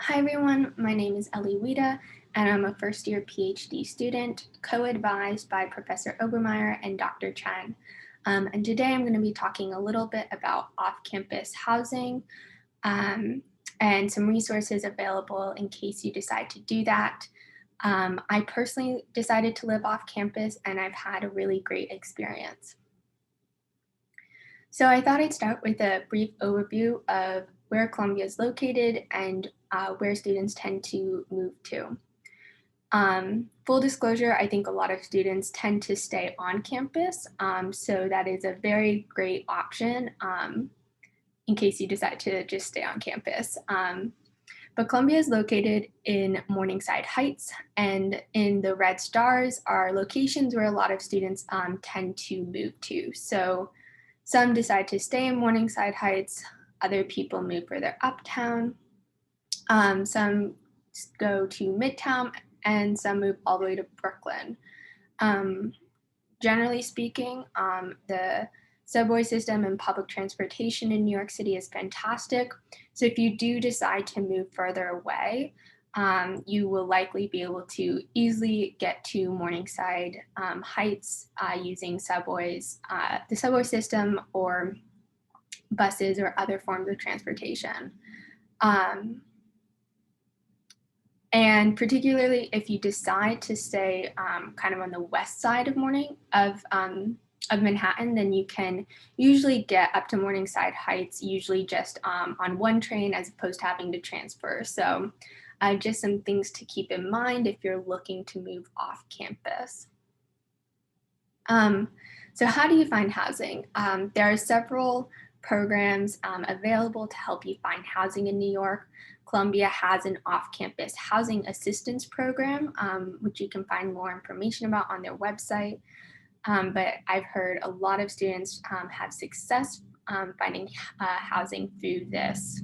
Hi everyone, my name is Ellie Wida, and I'm a first-year PhD student, co-advised by Professor Obermeyer and Dr. Chen. And today I'm going to be talking a little bit about off-campus housing um, and some resources available in case you decide to do that. I personally decided to live off campus, and I've had a really great experience. So I thought I'd start with a brief overview of where Columbia is located and where students tend to move to. Full disclosure, I think a lot of students tend to stay on campus, so that is a very great option in case you decide to just stay on campus. But Columbia is located in Morningside Heights, and in the red stars are locations where a lot of students tend to move to. So some decide to stay in Morningside Heights, other people move further uptown, some go to Midtown, and some move all the way to Brooklyn. Generally speaking, the subway system and public transportation in New York City is fantastic. So if you do decide to move further away, you will likely be able to easily get to Morningside Heights using subways, the subway system, or buses or other forms of transportation. And particularly if you decide to stay kind of on the west side of Manhattan, then you can usually get up to Morningside Heights, usually just on one train as opposed to having to transfer. So just some things to keep in mind if you're looking to move off campus. So how do you find housing? There are several programs available to help you find housing in New York. Columbia has an off-campus housing assistance program, which you can find more information about on their website. But I've heard a lot of students have success finding housing through this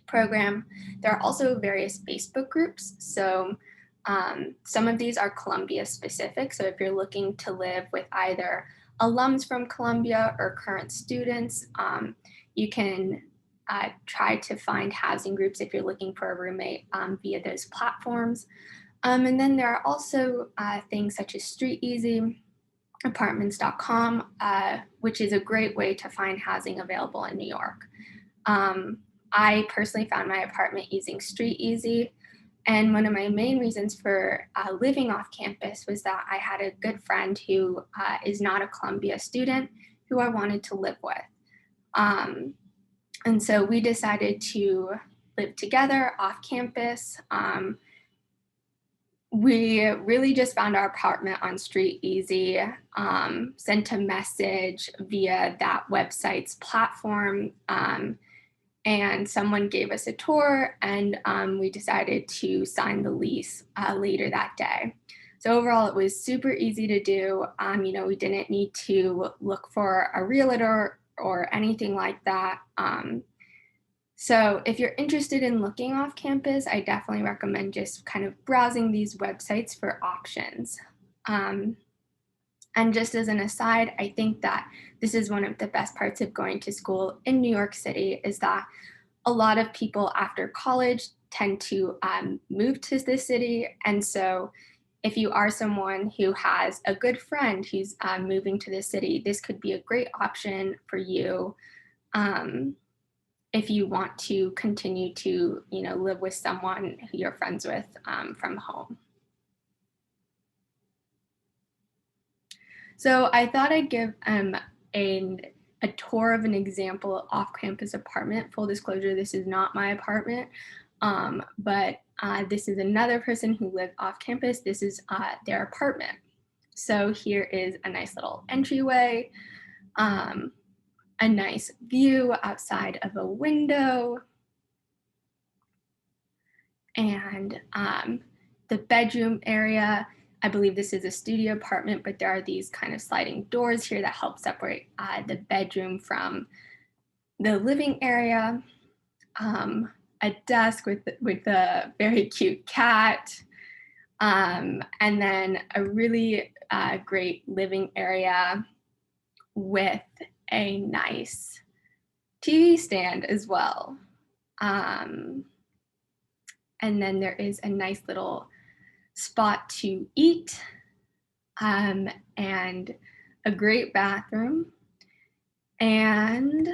program. There are also various Facebook groups. So some of these are Columbia specific. So if you're looking to live with either alums from Columbia or current students, you can try to find housing groups if you're looking for a roommate via those platforms. And then there are also things such as StreetEasy, apartments.com, which is a great way to find housing available in New York. I personally found my apartment using StreetEasy, and one of my main reasons for living off campus was that I had a good friend who is not a Columbia student who I wanted to live with. And so we decided to live together off campus. We really just found our apartment on StreetEasy, sent a message via that website's platform, and someone gave us a tour, and we decided to sign the lease later that day. So overall, it was super easy to do. We didn't need to look for a realtor or anything like that. So if you're interested in looking off campus, I definitely recommend just kind of browsing these websites for options. And just as an aside, I think that this is one of the best parts of going to school in New York City is that a lot of people after college tend to move to the city. And so if you are someone who has a good friend who's moving to the city, this could be a great option for you if you want to continue to, live with someone who you're friends with from home. So I thought I'd give a tour of an example off-campus apartment. Full disclosure, this is not my apartment, but this is another person who lived off campus. This is their apartment. So here is a nice little entryway, a nice view outside of a window, and the bedroom area. I believe this is a studio apartment, but there are these kind of sliding doors here that help separate the bedroom from the living area. A desk with a very cute cat, and then a really great living area with a nice TV stand as well. And then there is a nice little spot to eat, and a great bathroom, and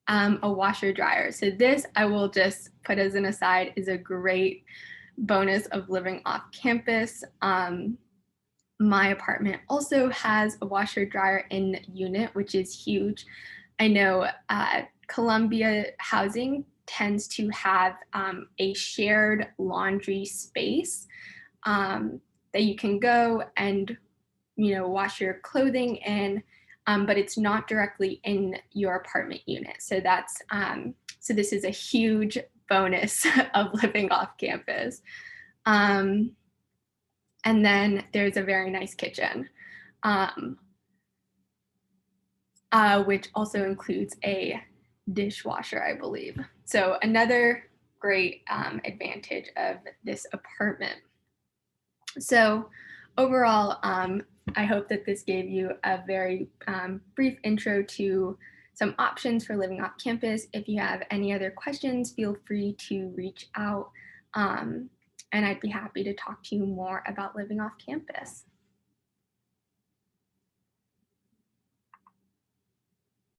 a washer dryer. So this, I will just put as an aside, is a great bonus of living off campus. My apartment also has a washer dryer in unit, which is huge. I know Columbia Housing tends to have a shared laundry space that you can go and wash your clothing in, but it's not directly in your apartment unit. So that's so this is a huge bonus of living off campus. And then there's a very nice kitchen, which also includes a dishwasher, I believe. So another great advantage of this apartment. So overall, I hope that this gave you a very brief intro to some options for living off campus. If you have any other questions, feel free to reach out, and I'd be happy to talk to you more about living off campus.